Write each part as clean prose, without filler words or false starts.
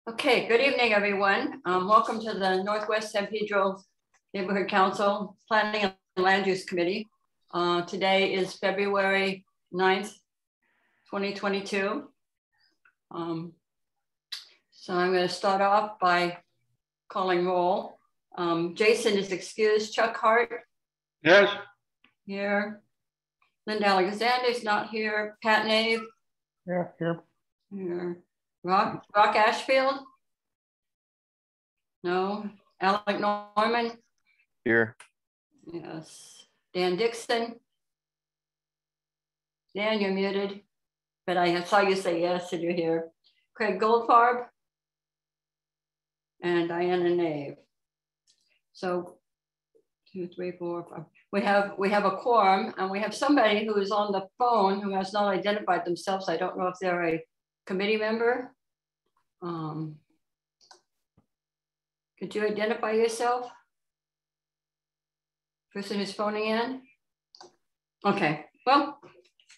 Okay, good evening, everyone. Welcome to the Northwest San Pedro Neighborhood Council Planning and Land Use Committee. Today is February 9th, 2022. So I'm going to start off by calling roll. Jason is excused. Chuck Hart? Yes. Here. Linda Alexander is not here. Pat Nave? Yeah, here. Here. Rock Ashfield? No. Alec Norman? Here. Yes. Dan Dixon? Dan, you're muted, but I saw you say yes and you're here. Craig Goldfarb? And Diana Nave. So 2, 3, 4, 5. We have a quorum, and we have somebody who is on the phone who has not identified themselves. I don't know if they're a committee member. Could you identify yourself? Person who's phoning in? Okay, well,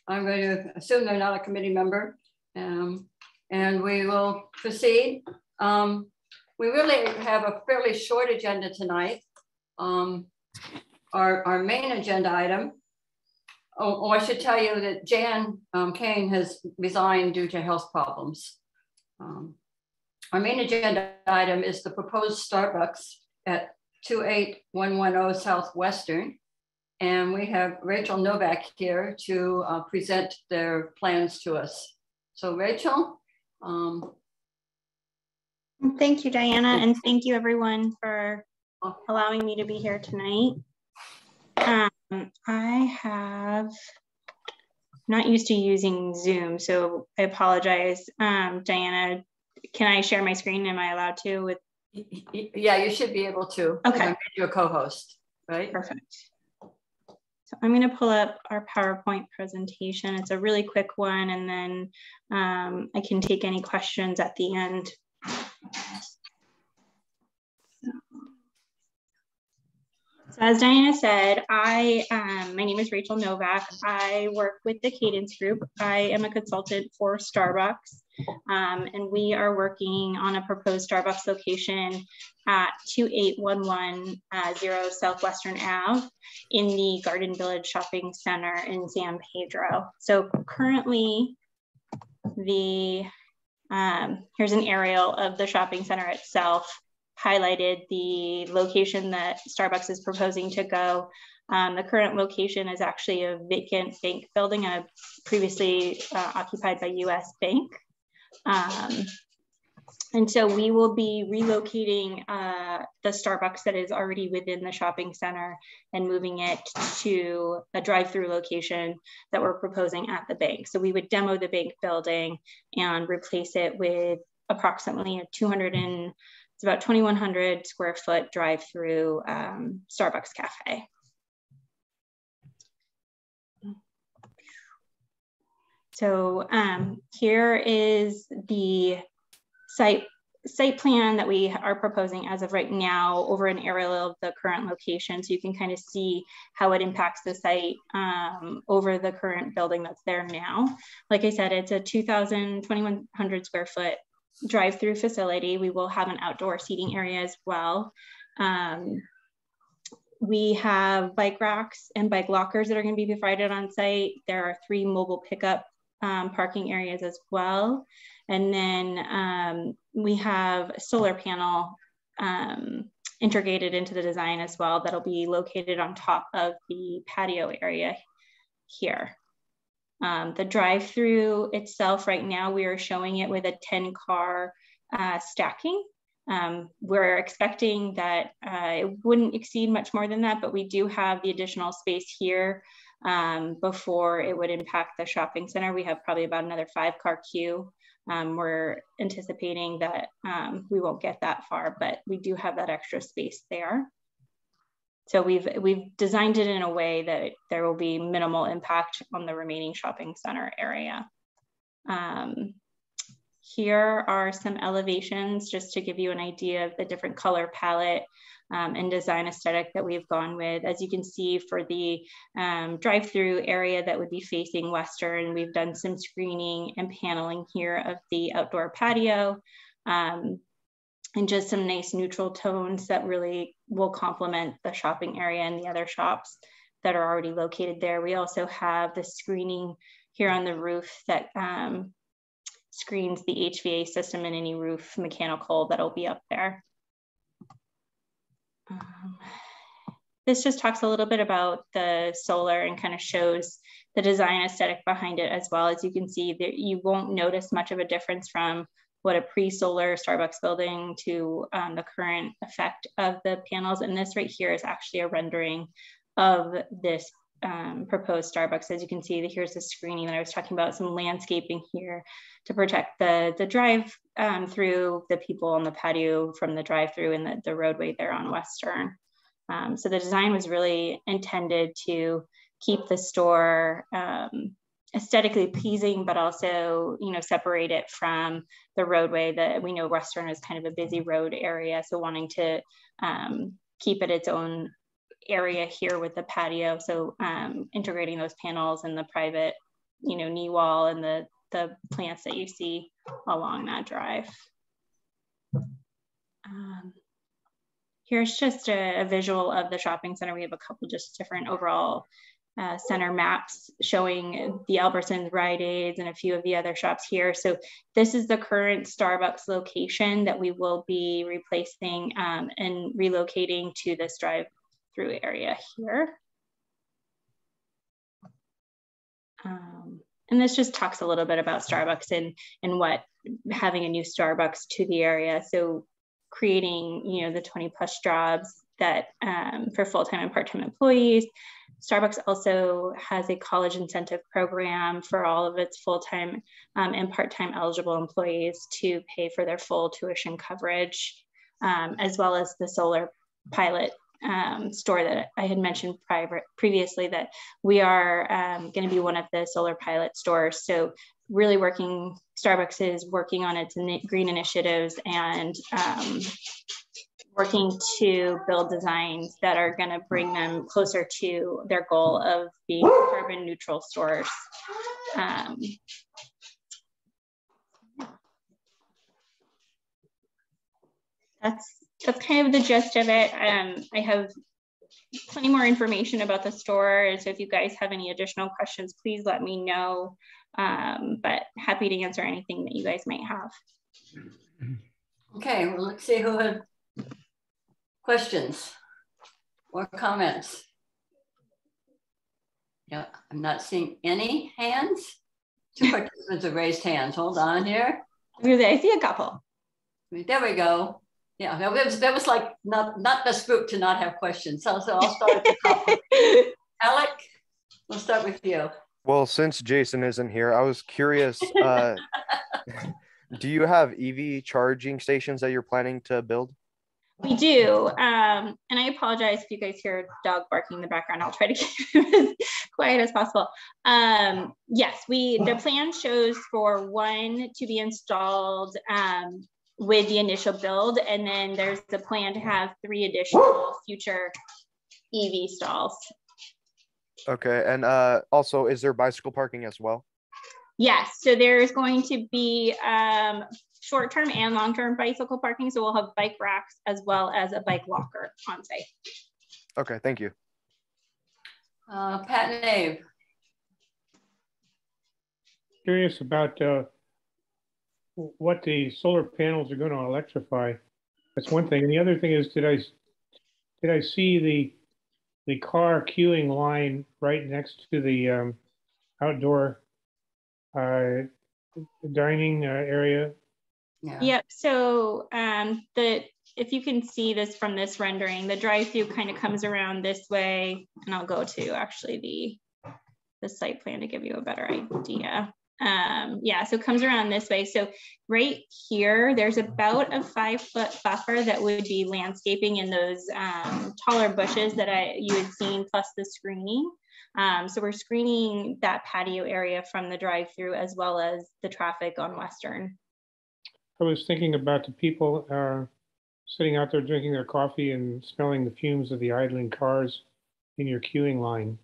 I'm going to assume they're not a committee member, and we will proceed. We really have a fairly short agenda tonight. Our main agenda item, I should tell you that Jan Kane has resigned due to health problems. Our main agenda item is the proposed Starbucks at 28110 Southwestern. And we have Rachel Novak here to present their plans to us. So Rachel. Thank you, Diana, and thank you everyone for allowing me to be here tonight. I have not used to using Zoom, so I apologize. Diana, can I share my screen? Am I allowed to? With? Yeah, you should be able to. Okay. You're a co-host, right? Perfect. So I'm going to pull up our PowerPoint presentation. It's a really quick one, and then I can take any questions at the end. So as Diana said, my name is Rachel Novak. I work with the Cadence Group. I am a consultant for Starbucks, and we are working on a proposed Starbucks location at 28110 Southwestern Ave in the Garden Village Shopping Center in San Pedro. So currently, here's an aerial of the shopping center itself, highlighted the location that Starbucks is proposing to go. The current location is actually a vacant bank building, previously occupied by US Bank. And so we will be relocating the Starbucks that is already within the shopping center and moving it to a drive-through location that we're proposing at the bank. So we would demo the bank building and replace it with approximately it's about 2,100 square foot drive-through Starbucks cafe. So here is the site plan that we are proposing as of right now over an aerial of the current location. So you can kind of see how it impacts the site over the current building that's there now. Like I said, it's a 2,100 square foot drive-through facility. We will have an outdoor seating area as well. We have bike racks and bike lockers that are going to be provided on site. There are 3 mobile pickup parking areas as well. And then we have a solar panel integrated into the design as well that'll be located on top of the patio area here. The drive-through itself right now, we are showing it with a 10-car stacking. We're expecting that it wouldn't exceed much more than that, but we do have the additional space here before it would impact the shopping center. We have probably about another 5-car queue. We're anticipating that we won't get that far, but we do have that extra space there. So we've designed it in a way that there will be minimal impact on the remaining shopping center area. Here are some elevations just to give you an idea of the different color palette and design aesthetic that we've gone with. As you can see, for the drive-through area that would be facing western, we've done some screening and paneling here of the outdoor patio. and just some nice neutral tones that really will complement the shopping area and the other shops that are already located there. We also have the screening here on the roof that screens the HVA system and any roof mechanical that'll be up there. This just talks a little bit about the solar and kind of shows the design aesthetic behind it as well. As you can see, that you won't notice much of a difference from what a pre-solar Starbucks building to the current effect of the panels. And this right here is actually a rendering of this proposed Starbucks. As you can see, here's the screening that I was talking about, some landscaping here to protect the drive through, the people on the patio from the drive-through and the roadway there on Western. So the design was really intended to keep the store aesthetically pleasing, but also, you know, separate it from the roadway. That we know Western is kind of a busy road area, so wanting to keep it its own area here with the patio. So integrating those panels and the private, you know, knee wall and the plants that you see along that drive. Here's just a visual of the shopping center. We have a couple just different overall center maps showing the Albertsons, Rite Aids, and a few of the other shops here. So this is the current Starbucks location that we will be replacing and relocating to this drive-through area here. And this just talks a little bit about Starbucks and what having a new Starbucks to the area. So creating, you know, the 20+ jobs that for full-time and part-time employees. Starbucks also has a college incentive program for all of its full-time and part-time eligible employees to pay for their full tuition coverage, as well as the solar pilot store that I had mentioned previously, that we are going to be one of the solar pilot stores. So really Starbucks is working on its green initiatives and working to build designs that are going to bring them closer to their goal of being carbon neutral stores. That's kind of the gist of it. I have plenty more information about the store. So if you guys have any additional questions, please let me know. But happy to answer anything that you guys might have. Okay, well, let's see who had questions or comments. Yeah, I'm not seeing any hands. 2 participants have raised hands. Hold on here. I see a couple. There we go. Yeah, that was like not this group to not have questions. So I'll start at the top. Alec, we'll start with you. Well, since Jason isn't here, I was curious, do you have EV charging stations that you're planning to build? We do, and I apologize if you guys hear a dog barking in the background. I'll try to keep it as quiet as possible. Yes, the plan shows for one to be installed with the initial build, and then there's the plan to have 3 additional future EV stalls. Okay, and also, is there bicycle parking as well? Yes, so there's going to be short-term and long-term bicycle parking. So we'll have bike racks as well as a bike locker on site. Okay, thank you. Pat and Abe. Curious about what the solar panels are going to electrify. That's one thing. And the other thing is, did I see the car queuing line right next to the outdoor dining area? Yeah. Yep. So if you can see this from this rendering, the drive-through kind of comes around this way, and I'll go to actually the site plan to give you a better idea. Yeah, so it comes around this way. So right here, there's about a 5-foot buffer that would be landscaping in those taller bushes that you had seen, plus the screening. So we're screening that patio area from the drive-through as well as the traffic on Western. I was thinking about the people sitting out there drinking their coffee and smelling the fumes of the idling cars in your queuing line.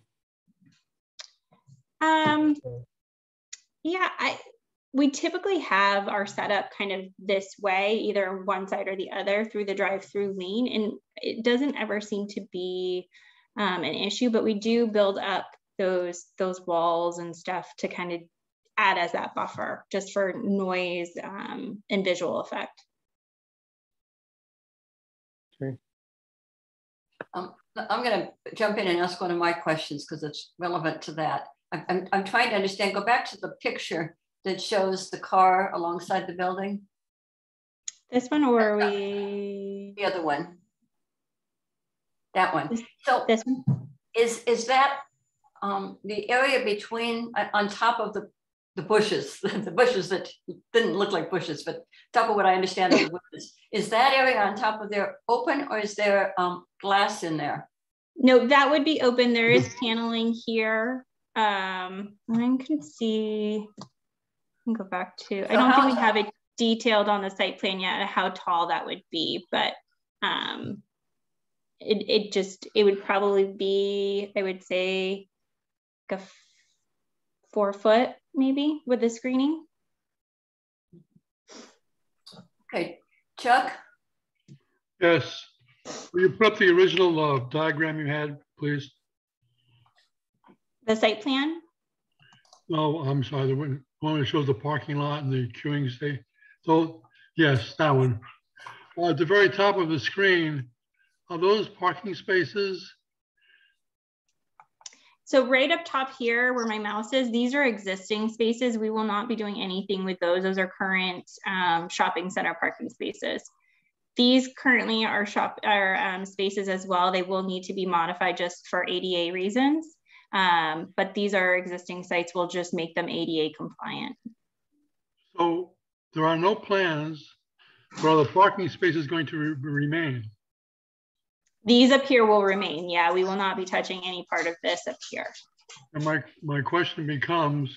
Yeah, We typically have our setup kind of this way, either one side or the other through the drive-through lane, and it doesn't ever seem to be an issue, but we do build up those walls and stuff to kind of add as that buffer, just for noise and visual effect. Okay. I'm going to jump in and ask one of my questions because it's relevant to that. I'm trying to understand, go back to the picture that shows the car alongside the building. This one, or are we? The other one. That one. So this one? Is that the area between, on top of the bushes, the bushes that didn't look like bushes, but top of what I understand of the bushes, is that area on top of there open, or is there glass in there? No, that would be open. There is paneling here. I can see, I can go back to, I don't think we have it detailed on the site plan yet how tall that would be, but it would probably be, I would say, like a 4 foot maybe with the screening. Okay, Chuck? Yes. Will you put up the original diagram you had, please? The site plan? No, I'm sorry, the one that shows the parking lot and the queuing state. So, yes, that one. At the very top of the screen, are those parking spaces? So right up top here where my mouse is, these are existing spaces. We will not be doing anything with those. Those are current shopping center parking spaces. These currently are spaces as well. They will need to be modified just for ADA reasons. But these are existing sites. We'll just make them ADA compliant. So there are no plans for the parking spaces going to remain? These up here will remain. Yeah, we will not be touching any part of this up here. And my question becomes,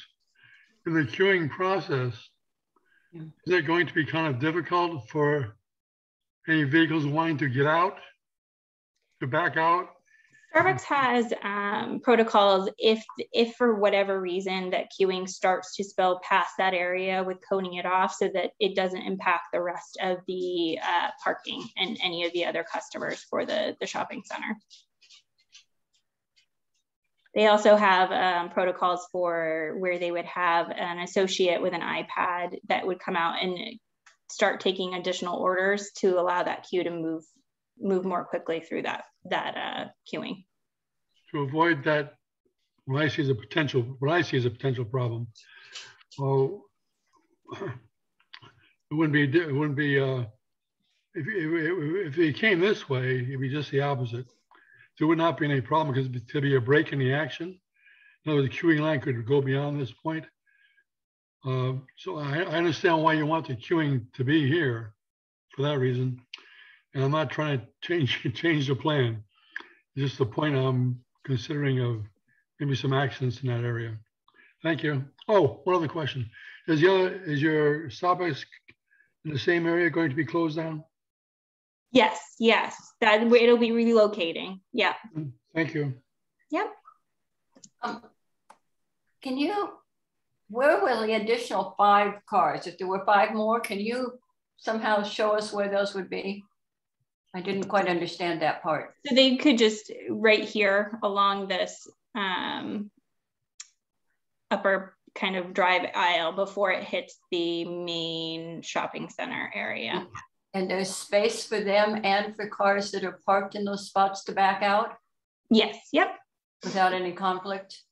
in the queuing process, is it going to be kind of difficult for any vehicles wanting to get out, to back out? Starbucks has protocols if for whatever reason that queuing starts to spill past that area with coning it off so that it doesn't impact the rest of the parking and any of the other customers for the shopping center. They also have protocols for where they would have an associate with an iPad that would come out and start taking additional orders to allow that queue to move more quickly through that queuing. To avoid that, what I see as a potential problem. Oh, it wouldn't be if it came this way, it'd be just the opposite. There would not be any problem because there'd be a break in the action. In other words, the queuing line could go beyond this point. So I understand why you want the queuing to be here for that reason. And I'm not trying to change the plan. It's just the point I'm considering of maybe some accidents in that area. Thank you. Oh, one other question. Is your Starbucks in the same area going to be closed down? Yes, that it'll be relocating. Yeah. Thank you. Yep. Where will the additional 5 cars, if there were 5 more, can you somehow show us where those would be? I didn't quite understand that part. So they could just right here along this upper kind of drive aisle before it hits the main shopping center area. And there's space for them and for cars that are parked in those spots to back out? Yes, yep. Without any conflict?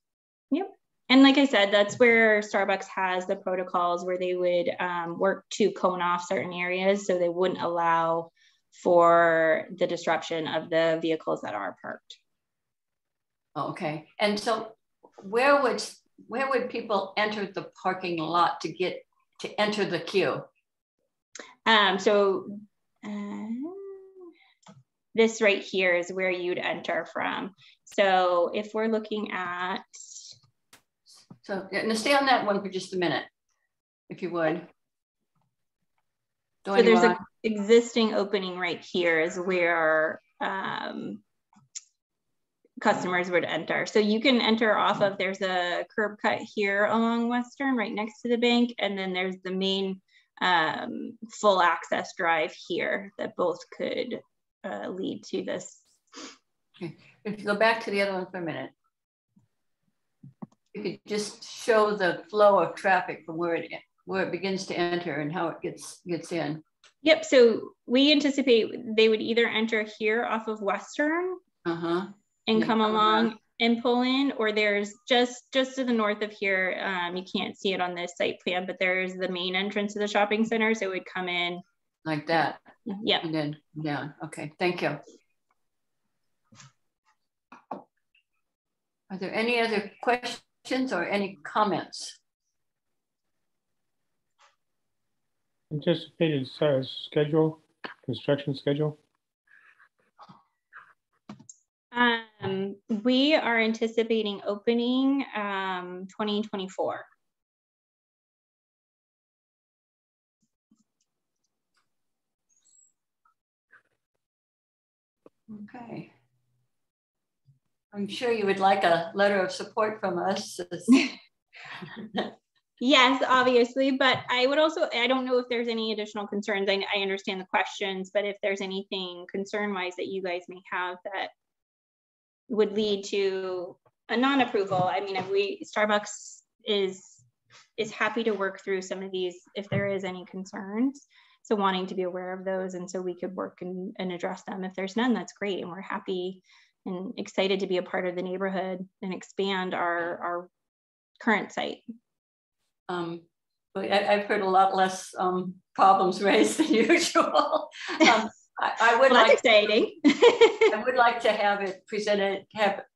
Yep. And like I said, that's where Starbucks has the protocols where they would work to cone off certain areas so they wouldn't allow for the disruption of the vehicles that are parked. Okay. And so where would people enter the parking lot to enter the queue? This right here is where you'd enter from. So if we're looking at. So now stay on that one for just a minute, if you would. So there's an existing opening right here is where customers would enter. So you can enter off of, there's a curb cut here along Western right next to the bank. And then there's the main full access drive here that both could lead to this. Okay. If you go back to the other one for a minute, you could just show the flow of traffic from where it begins to enter and how it gets in. Yep. So we anticipate they would either enter here off of Western and come along and pull in, or there's just to the north of here. You can't see it on this site plan, but there's the main entrance to the shopping center. So it would come in like that. Yeah. And then down. Okay. Thank you. Are there any other questions or any comments? Anticipated schedule, construction schedule? We are anticipating opening 2024. Okay. I'm sure you would like a letter of support from us. Yes, obviously, but I would also, I don't know if there's any additional concerns. I understand the questions, but if there's anything concern-wise that you guys may have that would lead to a non-approval, I mean, if Starbucks is happy to work through some of these if there is any concerns. So wanting to be aware of those, and so we could work and address them. If there's none, that's great, and we're happy and excited to be a part of the neighborhood and expand our current site. But I've heard a lot less problems raised than usual. I would well, like that's exciting. I would like to have it presented,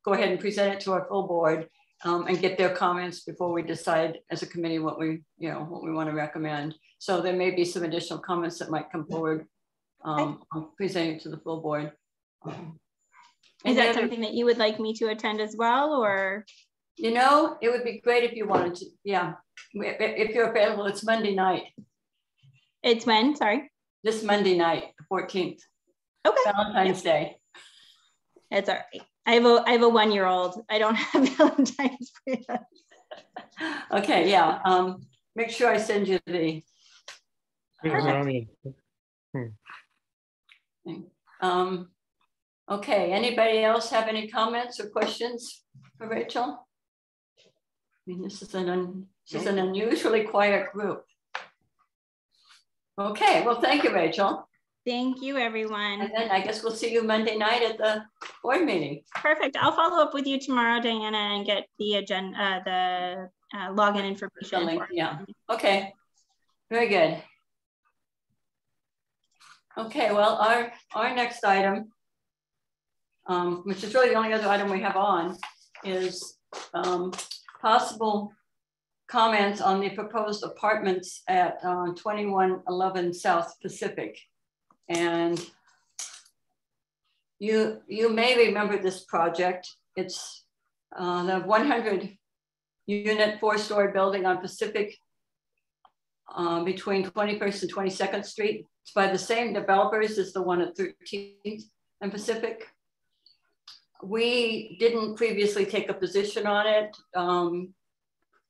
go ahead and present it to our full board and get their comments before we decide as a committee what we want to recommend. So there may be some additional comments that might come forward. I'll present it to the full board. Is that something that you would like me to attend as well, or? You know, it would be great if you wanted to. Yeah, if you're available. It's Monday night. It's when? Sorry. This Monday night, the 14th. Okay. Valentine's Day. It's all right. I have a 1-year-old. I don't have Valentine's Day. Okay. Yeah. Make sure I send you the. Okay. Anybody else have any comments or questions for Rachel? I mean, this is an unusually quiet group. Okay. Well, thank you, Rachel. Thank you, everyone. And then I guess we'll see you Monday night at the board meeting. Perfect. I'll follow up with you tomorrow, Diana, and get the agenda, the login information. Yeah. Okay. Very good. Okay. Well, our next item, which is really the only other item we have on, is possible comments on the proposed apartments at 2111 South Pacific. And you may remember this project. It's the 100 unit 4-story building on Pacific between 21st and 22nd Street. It's by the same developers as the one at 13th and Pacific. We didn't previously take a position on it.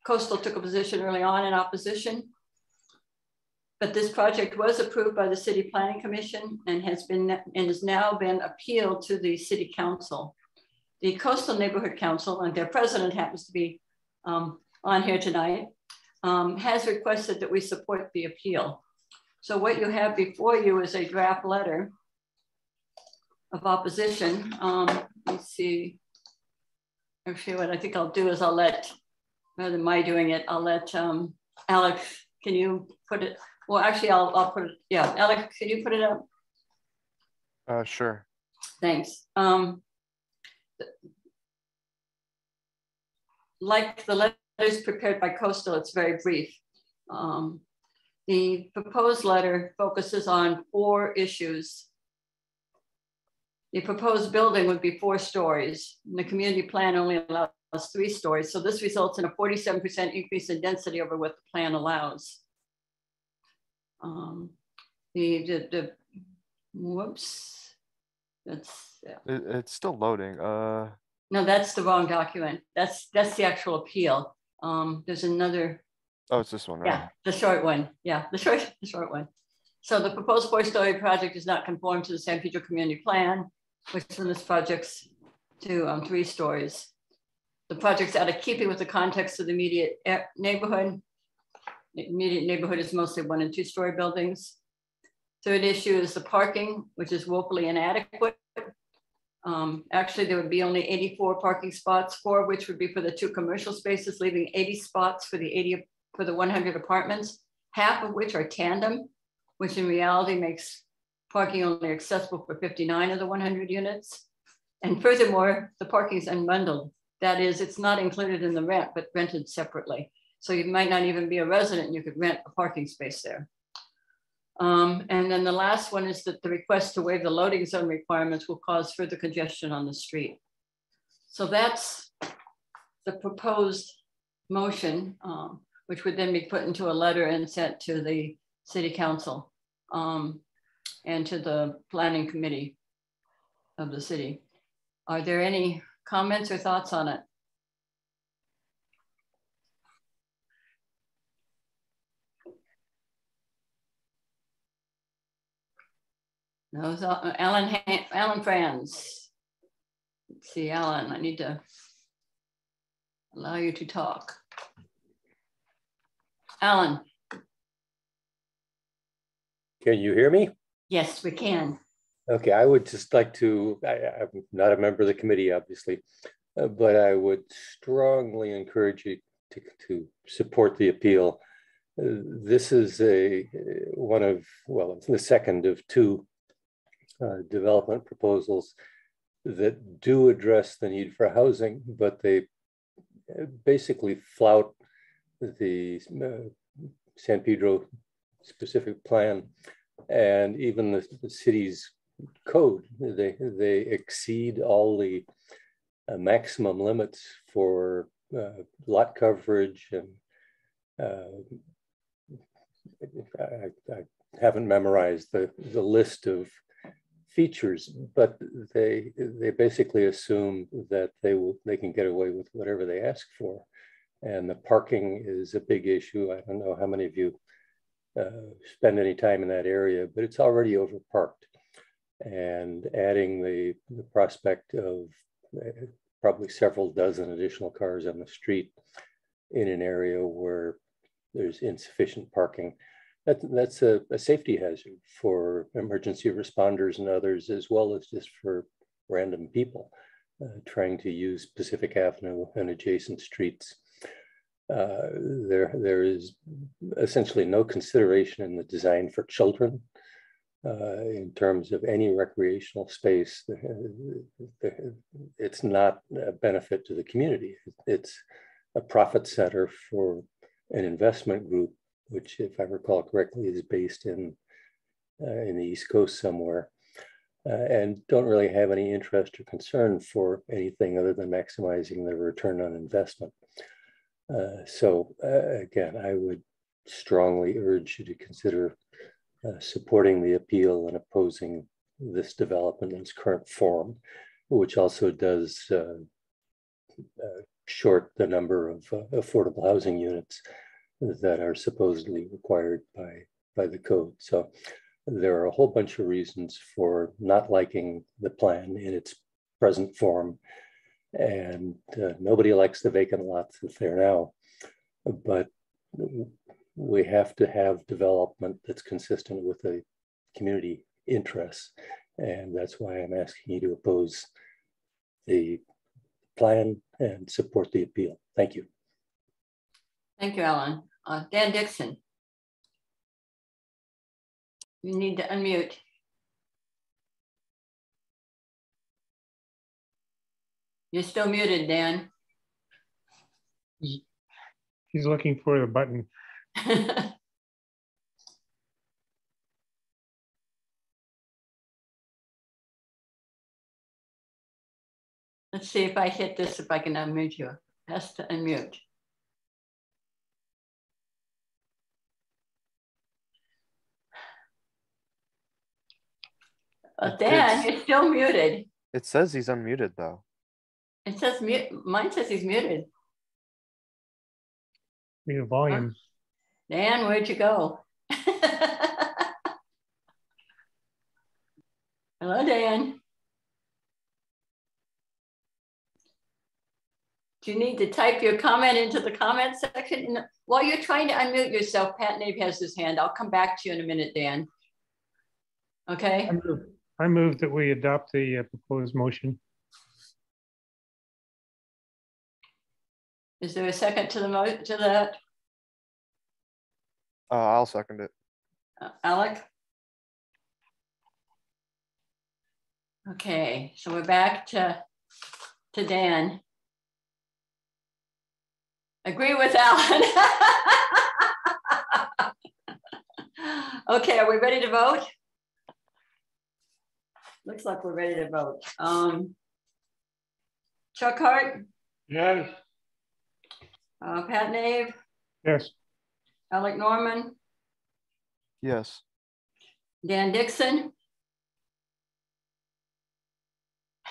Coastal took a position early on in opposition. But this project was approved by the City Planning Commission and has now been appealed to the City Council. The Coastal Neighborhood Council, and their president happens to be on here tonight, has requested that we support the appeal. So what you have before you is a draft letter of opposition. Let's see. Actually, what I think I'll do is I'll let, rather than my doing it, I'll let Alex, can you put it? Well, actually, I'll put it, yeah. Alex, can you put it up? Sure. Thanks. Like the letters prepared by Coastal, it's very brief. The proposed letter focuses on 4 issues. The proposed building would be 4 stories. And the community plan only allows 3 stories. So this results in a 47% increase in density over what the plan allows. Whoops, that's, yeah. It's still loading. No, that's the wrong document. That's the actual appeal. There's another. Oh, it's this one, right? Yeah, the short one. Yeah, the short one. So the proposed 4-story project does not conform to the San Pedro Community Plan, which limits projects to 3 stories. The project's out of keeping with the context of the immediate neighborhood. The immediate neighborhood is mostly 1- and 2-story buildings. Third issue is the parking, which is woefully inadequate. Actually, there would be only 84 parking spots, 4 of which would be for the 2 commercial spaces, leaving 80 spots for the 100 apartments, half of which are tandem, which in reality makes parking only accessible for 59 of the 100 units. And furthermore, the parking is unbundled. That is, it's not included in the rent, but rented separately. So you might not even be a resident, you could rent a parking space there. And then the last one is that the request to waive the loading zone requirements will cause further congestion on the street. So that's the proposed motion, which would then be put into a letter and sent to the city council and to the planning committee of the city. Are there any comments or thoughts on it? No, Alan Franz. Let's see, Alan, I need to allow you to talk. Alan. Can you hear me? Yes, we can. Okay, I would just like to, I'm not a member of the committee, obviously, but I would strongly encourage you to support the appeal. This is one of, well, it's the second of 2 development proposals that do address the need for housing, but they basically flout the San Pedro specific plan and even the city's code. They exceed all the maximum limits for lot coverage, and I haven't memorized the list of features, but they basically assume that they can get away with whatever they ask for. And the parking is a big issue. I don't know how many of you spend any time in that area, but it's already overparked. And adding the prospect of probably several dozen additional cars on the street in an area where there's insufficient parking, that's a safety hazard for emergency responders and others, as well as just for random people trying to use Pacific Avenue and adjacent streets. There is essentially no consideration in the design for children in terms of any recreational space. It's not a benefit to the community. It's a profit center for an investment group, which, if I recall correctly, is based in the East Coast somewhere, and don't really have any interest or concern for anything other than maximizing their return on investment. So again, I would strongly urge you to consider supporting the appeal and opposing this development in its current form, which also does short the number of affordable housing units that are supposedly required by the code. So there are a whole bunch of reasons for not liking the plan in its present form. And nobody likes the vacant lots that's there now, but we have to have development that's consistent with the community interests. And that's why I'm asking you to oppose the plan and support the appeal. Thank you. Thank you, Alan. Dan Dixon. You need to unmute. You're still muted, Dan. He's looking for the button. Let's see if I hit this, if I can unmute you. Has to unmute. Dan, you're still muted. It says he's unmuted though. It says mute. Mine says he's muted. Need a volume. Dan, where'd you go? Hello, Dan. Do you need to type your comment into the comment section? While you're trying to unmute yourself, Pat Nave has his hand. I'll come back to you in a minute, Dan. Okay. I move that we adopt the proposed motion. Is there a second to that? I'll second it. Alec? Okay, so we're back to Dan. Agree with Alan. Okay, are we ready to vote? Looks like we're ready to vote. Chuck Hart? Yes. Pat Nave? Yes. Alec Norman? Yes. Dan Dixon?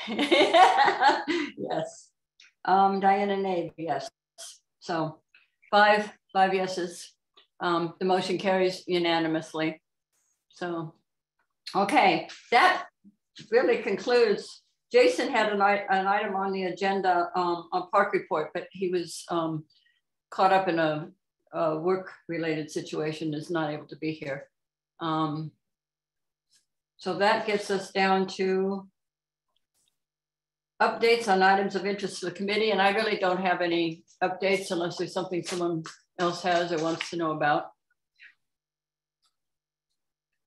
Yes. Diana Nave, yes. So five yeses. The motion carries unanimously. So, okay, that really concludes. Jason had an item on the agenda on park report, but he was caught up in a work-related situation, is not able to be here. So that gets us down to updates on items of interest to the committee, and I really don't have any updates unless there's something someone else has or wants to know about.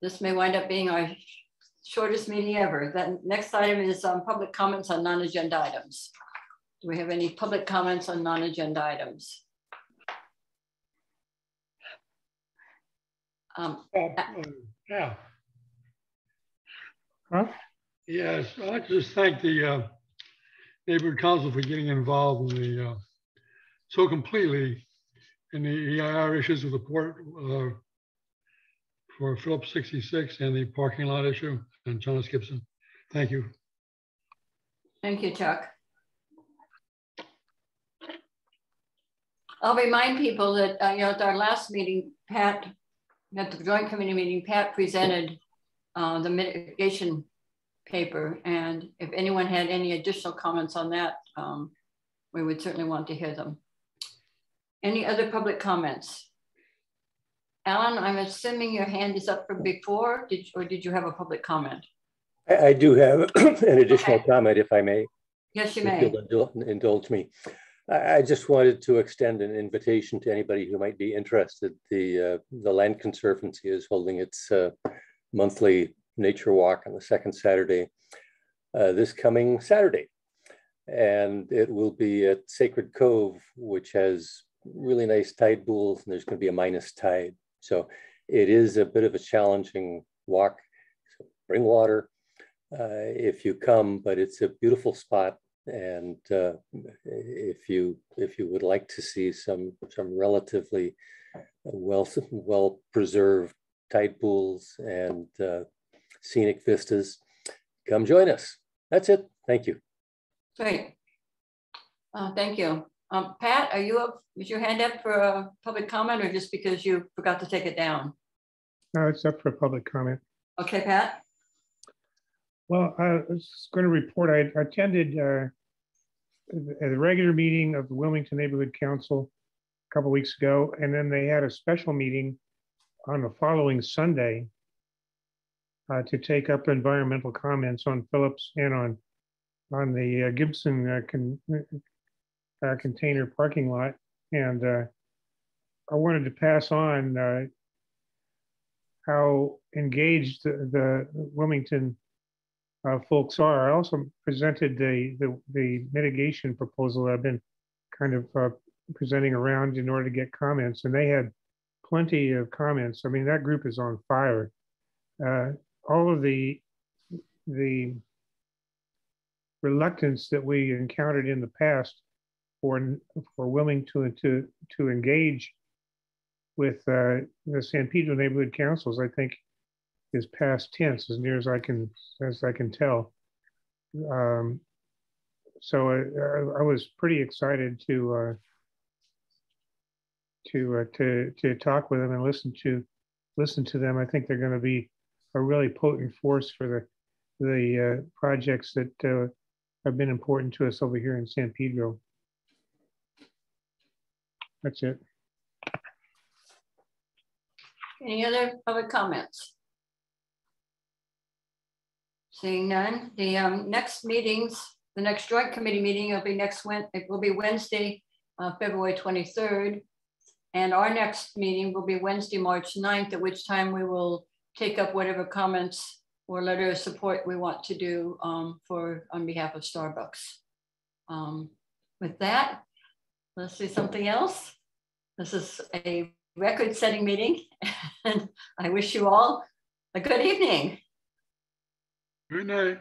This may wind up being our shortest meeting ever. That next item is public comments on non-agenda items. Do we have any public comments on non-agenda items? Yeah. Huh? Yes, I'd like to just thank the neighborhood council for getting involved in the so completely in the EIR issues with the port for Phillips 66 and the parking lot issue and Jonas Gibson. Thank you. Thank you, Chuck. I'll remind people that at our last meeting, Pat, at the joint committee meeting, Pat presented the mitigation paper, and if anyone had any additional comments on that, we would certainly want to hear them. Any other public comments? Alan, I'm assuming your hand is up from before, or did you have a public comment? I do have an additional comment, if I may. Yes, you If may. you'll indulge me. I just wanted to extend an invitation to anybody who might be interested. The Land Conservancy is holding its monthly nature walk on the second Saturday, this coming Saturday. And it will be at Sacred Cove, which has really nice tide pools, and there's going to be a minus tide. So it is a bit of a challenging walk. So bring water if you come, but it's a beautiful spot. And if you would like to see some relatively well preserved tide pools and scenic vistas, come join us. That's it. Thank you. Great. Thank you. Pat, are you up? Is your hand up for a public comment, or just because you forgot to take it down? No, it's up for public comment. Okay, Pat. Well, I was going to report, I attended a regular meeting of the Wilmington Neighborhood Council a couple of weeks ago, and then they had a special meeting on the following Sunday to take up environmental comments on Phillips and on the Gibson container parking lot. And I wanted to pass on how engaged the Wilmington folks are. I also presented the mitigation proposal that I've been kind of presenting around in order to get comments, and they had plenty of comments. I mean, that group is on fire. All of the reluctance that we encountered in the past for Wilmington to engage with the San Pedro neighborhood councils, I think, is past tense as near as I can tell. so I was pretty excited to talk with them and listen to them. I think they're going to be a really potent force for the projects that have been important to us over here in San Pedro. That's it. Any other public comments? Seeing none, the next meetings, the next joint committee meeting will be it will be Wednesday, February 23rd. And our next meeting will be Wednesday, March 9th, at which time we will take up whatever comments or letter of support we want to do on behalf of Starbucks. With that, let's do something else. This is a record-setting meeting, and I wish you all a good evening. Good night.